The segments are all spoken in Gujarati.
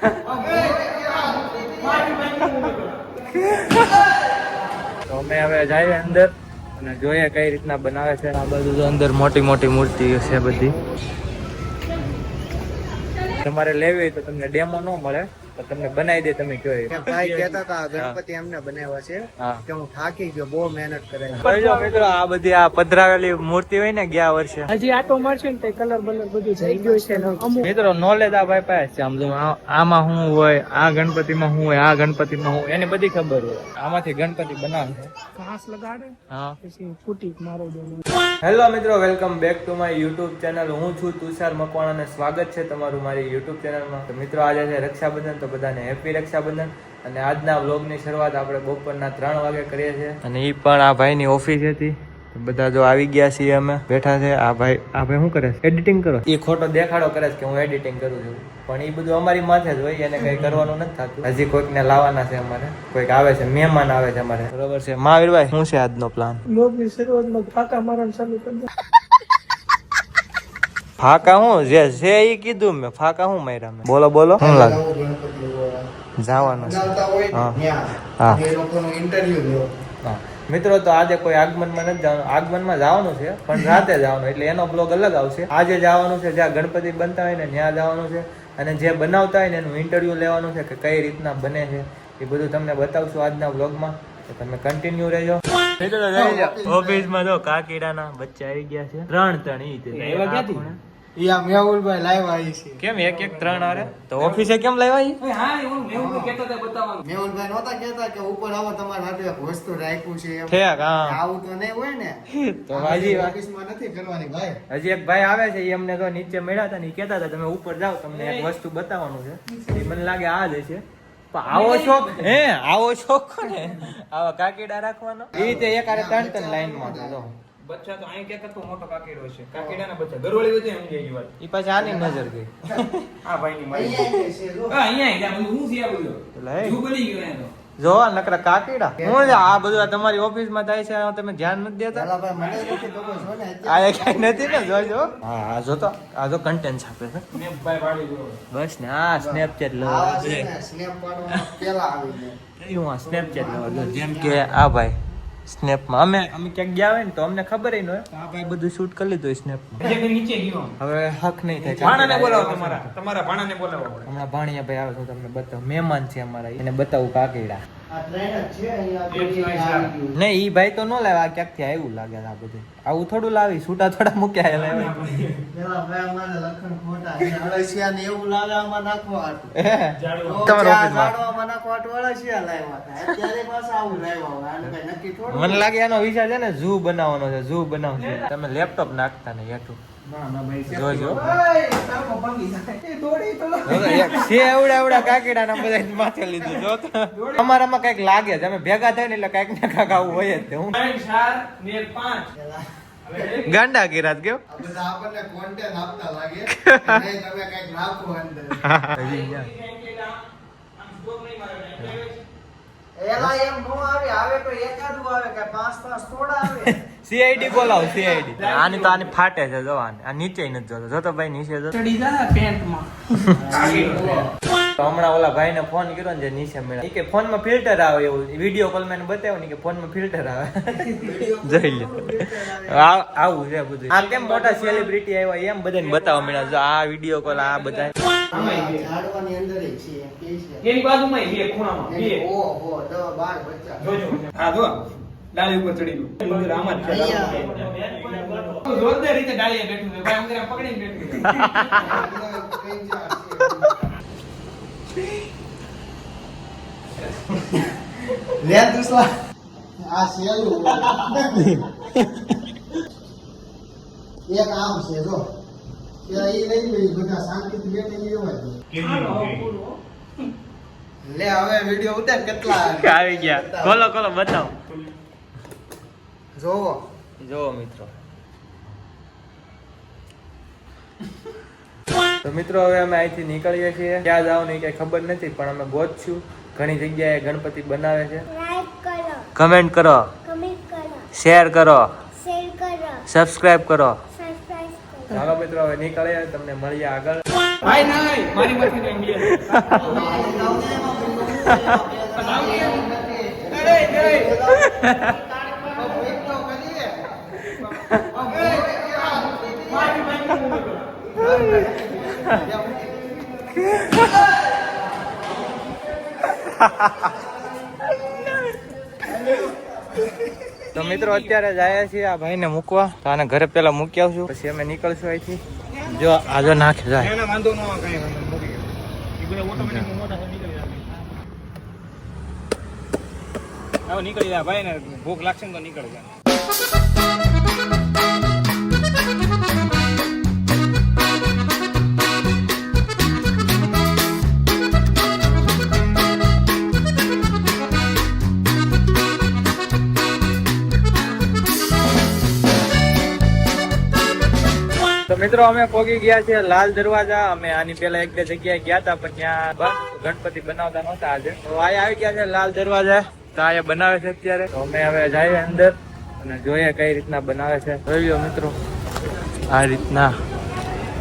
તો અમે હવે જઈએ અંદર અને જોઈએ કઈ રીતના બનાવે છે. આ બાજુ તો અંદર મોટી મોટી મૂર્તિ છે બધી. તમારે લેવી હોય તો તમને ડેમો ન મળે, તો તમને બનાવી દે. તમે કયો ભાઈ કહેતા હતા ગણપતિ એમને બનાવ્યા છે કે હું થાકી ગયો, બહુ મહેનત કરે. મિત્રો આ બધી આ પધરાવેલી મૂર્તિ હોય ને ગયા વર્ષે હજી આટો મારશે ને કલર બલર બધું થઈ ગયું છે. મિત્રો નોલેજ આ ભાઈ પાસે છે. આમ જો આમાં શું હોય, આ ગણપતિમાં શું હોય, આ ગણપતિમાં શું, એની બધી ખબર હોય. આમાંથી ગણપતિ બનાવે છે. ઘાસ લગાડે હા, પછી ફૂટી મારો દે. હેલો મિત્રો, welcome back to my YouTube channel. હું છું તુષાર મકવાણા અને સ્વાગત છે તમારું મારી યુટ્યુબ ચેનલમાં. તો મિત્રો આજે છે રક્ષાબંધન, તો બધાને હેપી રક્ષાબંધન. અને આજના વ્લોગની શરૂઆત આપણે બપોરના 3 વાગે કરીએ છીએ. અને એ પણ આ ભાઈની ઓફિસ હતી. બધા જો આવી ગયા છીએ, અમે બેઠા છે. આ ભાઈ શું કરે છે? એડિટિંગ કરો. એ ખોટો દેખાડો કરે છે કે હું એડિટિંગ કરું છું, પણ એ બધું અમારી માથે જ હોય. એને કઈ કરવાનું નથી થતું. હજી કોઈકને લાવવાના છે અમારે, કોઈક આવે છે, મહેમાન આવે છે અમારે, બરોબર છે. મહાવીરભાઈ શું છે આજનો પ્લાન? લોગની શરૂઆતમાં ફાકા મારવાનું ચાલુ કરી દે. ફાકા હું જે છે એ કીધું મેં. ફાકા હું માર્યા મેં? બોલો બોલો. શું લાગે? જવાનું છે. હા મિત્રો, તો આજે કોઈ આગમનમાં નથી જવાનું. આગમનમાં જવાનું છે પણ રાતે જવાનું, એટલે એનો બ્લોગ અલગ આવશે. આજે જવાનું છે જ્યાં ગણપતિ બનતા હોય ને ત્યાં જવાનું છે. અને જે બનાવતા હોય ને એનું ઇન્ટરવ્યુ લેવાનું છે કે કઈ રીતના બને છે, એ બધું તમને બતાવશું આજના બ્લોગમાં. તો તમે કન્ટિન્યુ રહેજો. ઓફિસમાં જો કાકીડાના બચ્ચા આવી ગયા છે. 3 મેહુલભાઈ લાઈવ આવી છે. કેમ એક 3 આરે? તો ઓફિસે કેમ લાવ્યા? મેહુલભાઈ નહોતા કહેતા કે ઉપર આવો, તમારા હાથે એક વસ્તુ રાખ્યું છે એમ. ઠેક, હા. આવું તો નહીં હોય ને. તો હજી ઓફિસમાં નથી કરવાની ભાઈ. હજી એક ભાઈ આવે છે, એ અમને તો નીચે મળ્યા હતા ને એ કહેતા હતા તમે ઉપર જાઓ, તમને એક વસ્તુ બતાવવાનું છે. એ મને લાગે આ જ છે. પણ આવો શોખ આવો શોખ ને આવા કાકીડા રાખવાનો. એ રીતે એક આરે 3 લાઈનમાં છે. બચ્ચા તો અહીં ક્યાં કરતો મોટો કાકીડો છે. કાકીડાના બચ્ચા ગરવળી હોય તો એમ ગઈ વાત. ઈ પાછી આની નજર ગઈ. આ ભાઈની મારી. અહીંયા અહીંયા ગયા બધું હું છે આ બધું. જુ બની ગયો અહીંયા તો. જો નકરા કાકીડા. હું છે આ બધું આ તમારી ઓફિસમાં થાય છે, તમે ધ્યાન નથી દેતા? ભાઈ મને નથી ખબર છો ને. આ કઈ નથી ને, જોજો. હા જો તો આ જો કન્ટેન્ટ છાપે છે. મેં ભાઈ વાળી ગયો. બસ ને આ સ્નેપચેટ આ લવા છે ને સ્નેપ પાડવામાં પેલા આવી જાય. હું આ સ્નેપચેટ લવા જેમ કે આ ભાઈ સ્નેપમાં અમે ક્યાંક ગયા હોય ને તો અમને ખબર ન હોય. આ ભાઈ બધું શૂટ કરી લીધું સ્નેપમાં. જે નીચે ગયો. હવે હક નહીં થાય. ભાણાને બોલાવો તમારા ભાણાને બોલાવો. હમણાં ભાણિયા ભાઈ આવે તો તમને બતાવું. મહેમાન છે અમારા, એને બતાવું કાકીડા. આ ટ્રેન જ છે અહીંયા કોઈ આવી ગયું. નહીં ઈ ભાઈ તો ન લાવ્યા, ક્યાંકથી આવ્યું લાગે છે. આ બધું આવું થોડું લાવી, છૂટા થોડા મૂક્યા લાવ્યા. પેલા ભાઈ અમારે લખણ ખોટા છે. અળસિયા ને એવું લાગે આમાં નાખવા હતું. તમારા ઓફિસમાં જાડવામાં નાખવા હતું, અળસિયા લાવ્યા હતા. અત્યારે પાછા આવું લાવ્યા હોય. આને કઈ નક્કી થોડું. મને લાગે એનો વિચાર છે ને ઝૂ બનાવવાનો છે. ઝૂ બનાવશે. તમે લેપટોપ નાખતા નહીં હેઠું. જોજો છે એવડા કાકીડા બધા માથે લીધું. જો અમારામાં કઈક લાગે છે, અમે ભેગા થાય ને એટલે કઈક ને કઈક આવું હોય જ. હું 4 ને 5 ગાંડા કિરાત કેવું આ બધા આપણને કોન્ટેન્ટ આપતા લાગે. નહીં તમે કઈક નાખો અંદર. એલા એમ નો આવે, આવે તો એકાદું આવે કે 5 થોડા આવે. સીઆઈડી બોલાવો. સીઆઈડી આની તો આની ફાટે છે. જો આ નીચે નથી જોતો. જોતો ભાઈ નીચે જો. ચડી જાય પેન્ટમાં. તો હમણાં ઓલા ભાઈને ફોન કર્યો ને જે નીચે મળ્યા, કે ફોનમાં ફિલ્ટર આવે એવું વિડીયો કોલ માં બતાવ્યું ને કે ફોનમાં ફિલ્ટર આવે. જોઈ લે આવું છે બધું. આ કેમ મોટા સેલિબ્રિટી આવ્યા એમ બધાને બતાવવા મળ્યા. જો આ વિડીયો કોલ આ બધા ઝાડવાની અંદર છે કે છે. એની બાજુમાં બે ખૂણામાં બે. ઓહો 10 12 બચ્ચા. જોજો હા જો ડાળી ઉપર ચડી ગયું. મંદિર આમાં જ છે. જોરદાર રીતે ડાળીએ બેઠું છે. ભાઈ અંગરા પકડીને બેઠું લે દુસલા આ સેલું એક આમ છે જો કે ઈ લઈ ગઈ બધા શાંતિથી બેઠી લેવા દે. લે હવે વિડિયો ઉતાર કેટલા આવી ગયા. ખોલો ખોલો બતાવો. જોવો જોવો મિત્રો. તો મિત્રો હવે અમે અહીંથી નીકળીએ છીએ. ક્યાં જવાનું કઈ ખબર નથી, પણ અમે ગોતશું. ઘણી જગ્યાએ ગણપતિ બનાવે છે. લાઈક કરો, કમેન્ટ કરો, કમેન્ટ કરો, શેર કરો, શેર કરો, સબસ્ક્રાઇબ કરો. સબસ્ક્રાઇબ કરો. ચાલો મિત્રો હવે નીકળીએ. તમને મળીએ આગળ. ભાઈ નહીં મારી મરજી નહીં બે તો મિત્રો અત્યારે જાય છીએ આ ભાઈને મૂકવા તો આને ઘરે પેલા મૂકી આવશું પછી અમે નીકળશું અહીંથી જો આજો નાખે જાય એના વાંધો ન આવે કઈ વાંધો મૂકી ગયો એ બધા ઓટોમેટિક મોટા નીકળી જાય હવે નીકળી જાય ભાઈ ને ભૂખ લાગશે ને તો નીકળી જાય તો મિત્રો અમે પહોંચી ગયા છીએ લાલ દરવાજા અમે આની પેલા એક બે જગ્યાએ ગયા હતા પણ ત્યાં ગણપતિ બનાવતા નહોતા આજે તો અહીંયા આવી ગયા છે લાલ દરવાજા તો અહીંયા બનાવે છે અત્યારે તો અમે હવે જઈએ અંદર અને જોઈએ કઈ રીતના બનાવે છે જોઈ લો મિત્રો આ રીતના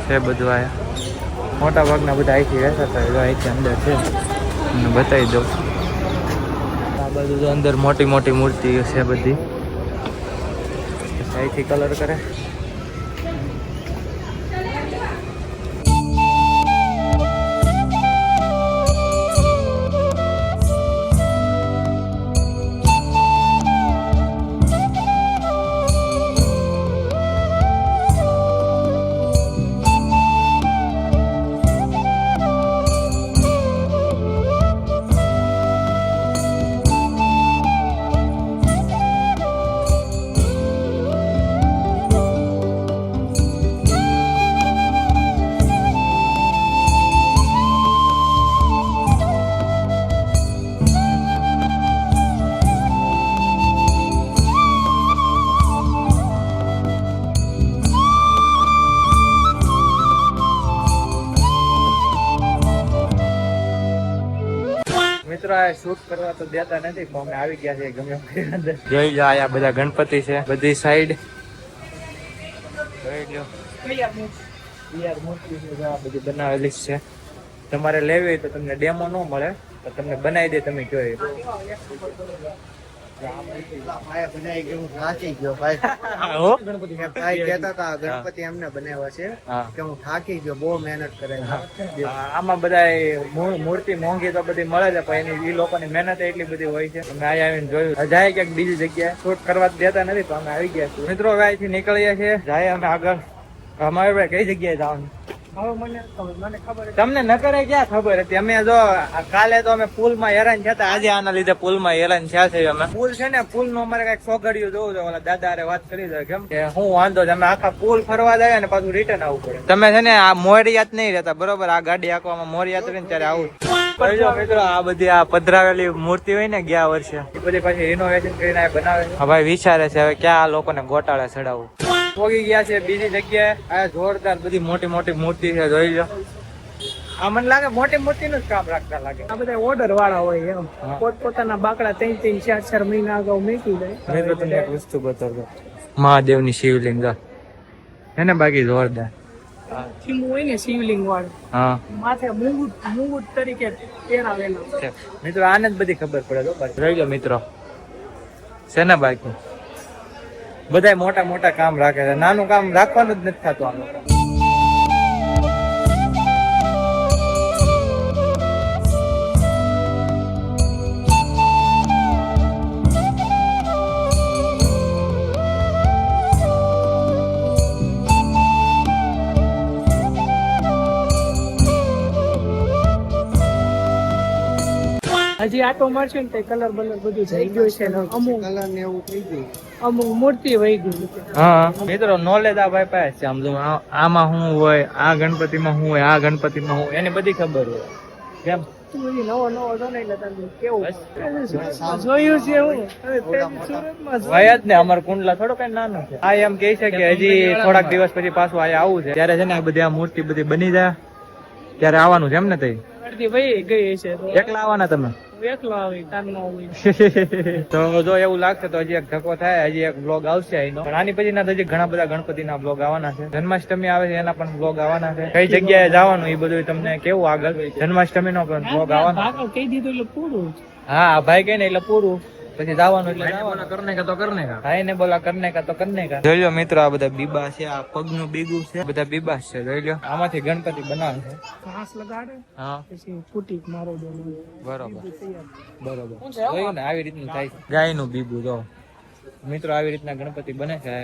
છે બધું અહીંયા મોટા ભાગના બધા અહીંથી વેચાતા હોય અહીંથી અંદર છે અને બતાવી દઉં આ બધું તો અંદર મોટી મોટી મૂર્તિ છે બધી અહીંથી કલર કરે મિત્રો આ શૂટ કરવા તો દેતા નથી પણ અમે આવી ગયા છે ગમે એમ અંદર જોઈ લો આયા બધા ગણપતિ છે બધી સાઈડ જોઈ લો યાર મૂર્તિ છે આ બધી બનાવેલી છે તમારે લેવી હોય તો તમને ડેમો ન મળે તો તમને બનાવી દે તમે જોઈ ભાઈ બનાવી ગયું થાકી ગયો ભાઈ ભાઈ કહેતા હતા ગણપતિ એમને બનાવ્યા છે હા. કે હું થાકી ગયો બહુ મહેનત કરે આમાં બધા મૂર્તિ મોંઘી તો બધી મળે છે પણ એની એ લોકોની મહેનત એટલી બધી હોય છે અમે અહીંયા આવીને જોયું જાય ક્યાંક બીજી જગ્યાએ શૂટ કરવા દેતા નથી તો અમે આવી ગયા છીએ મિત્રો હવે અહીંથી નીકળીએ છીએ જાય અમે આગળ અમારે ભાઈ કઈ જગ્યાએ જવાનું હવે મને ખબર તમને ન કરે ક્યાં ખબર હતી અમે જો કાલે તો અમે પુલમાં હેરાન થયા હતા આજે આના લીધે પુલમાં હેરાન થયા છે અમે પુલ છે ને પુલ નું અમારે કઈક સોગડિયું જોવું છે ઓલા દાદા હારે વાત કરી દે કેમ કે હું વાંધો છે અમે આખા પુલ ફરવા જાય ને પાછું રિટર્ન આવવું પડે તમે છે ને આ મોરિયાત નહીં રહેતા બરોબર આ ગાડી આંકવામાં મોરિયાત રહીને ત્યારે આવું જો મિત્રો આ બધી આ પધરાવેલી મૂર્તિ હોય ને ગયા વર્ષે એ બધી પાછી રિનોવેશન કરીને આ બનાવે છે ભાઈ વિચારે છે હવે ક્યાં આ લોકોને ગોટાળે ચડાવવું પોગી ગયા છે બીજી જગ્યાએ આ જોરદાર બધી મોટી મોટી મૂર્તિ છે જોઈ લો આ મને લાગે મોટી મૂર્તિ નું જ કામ રાખતા લાગે આ બધા ઓર્ડર વાળા હોય એમ હા. પોતપોતાના બાકડા 3-4 મહિના અગાઉ મૂકી દે મિત્રો તમને એક વસ્તુ બતાવતો મહાદેવની શિવલિંગ એને બાકી જોરદાર થીમ હોય ને શિવલિંગ વાળું હા માથે મુંગુટ તરીકે પહેરાવેલું મિત્રો આને જ બધી ખબર પડે તો બાકી જોઈ લો મિત્રો છે ને બાકી બધા મોટા મોટા કામ રાખે છે નાનું કામ રાખવાનું જ નથી થતું આનું હજી આટો મારશે ને તે કલર બલર બધું જઈ ગયું છે ને અમુક કલર ને એવું થઈ ગયું અમુક મૂર્તિ વહી ગઈ છે. હા મિત્રો નોલેજ આ ભાઈ પાસે છે આમ જો આમાં શું હોય આ ગણપતિમાં શું હોય આ ગણપતિમાં શું એની બધી ખબર હોય કેમ તું હજી નવો જો ને એટલે તને કેવું જોયું છે હું હવે પેલી સુરતમાં હોય જ ને અમાર કુંડલા થોડો કઈ નાનું છે આ એમ કે છે કે હજી થોડાક દિવસ પછી પાછું અહીંયા આવું છે ત્યારે છે ને આ બધી આ મૂર્તિ બધી બની જાય ત્યારે આવવાનું છે એમ ને તઈ અડધી વહી ગઈ છે તો એકલા આવવાના તમે એકલો આવી તાર નો આવી તો જો એવું લાગશે તો હજી એક ધક્કો થાય, હજી એક બ્લોગ આવશે એનો. પણ આની પછી ના હજી ઘણા બધા ગણપતિના બ્લોગ આવવાના છે. જન્માષ્ટમી આવે છે એના પણ બ્લોગ આવવાના છે. કઈ જગ્યાએ જવાનું એ બધું તમને કેવું આગળ જન્માષ્ટમી નો પણ બ્લોગ આવવાનો. ભાગો કહી દીધું એટલે પૂરું. હા ભાઈ કઈ ને એટલે પૂરું, પછી જવાનું એટલે જવાનું. કરને કા તો કરને કા. ભાઈ ને બોલા કરને કા તો કરને કા. જોઈ લો મિત્રો, આ બધા બીબા છે, આ પગનું બીગું છે, બધા બીબા છે. જોઈ લો, આમાંથી ગણપતિ બનાવે છે. ઘાસ લગાડે હા પછી ફૂટી મારો દેવાનું. બરોબર બરોબર. જોયું ને આવી રીતનું થાય છે. ગાયનું બીબું જો મિત્રો, આવી રીતના ગણપતિ બને છે.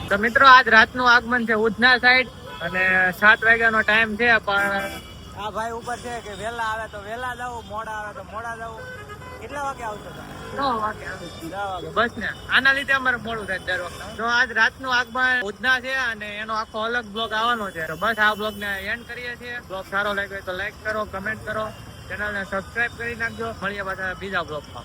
તો મિત્રો, આજ રાતનું આગમન છે ઉધના સાઈડ અને 7 વાગ્યાનો ટાઈમ છે. પણ આ ભાઈ ઉપર છે કે વેલા આવે તો વેલા જાવ, મોડા આવે તો મોડા જાવ. કેટલા વાગે આવશો તમે? 9 વાગે આવે. 10 વાગે. બસ ને, આના લીધે અમારે મોડું થાય દર વખતે. તો આજ રાતનું આગમન ઉધના છે અને એનો આખો અલગ બ્લોગ આવવાનો છે. તો બસ આ બ્લોગ ને એન્ડ કરીએ છીએ. બ્લોગ સારો લાગ્યો તો લાઈક કરો, કમેન્ટ કરો, ચેનલ ને સબસ્ક્રાઇબ કરી નાખજો. મળીએ પાછા બીજા બ્લોગમાં.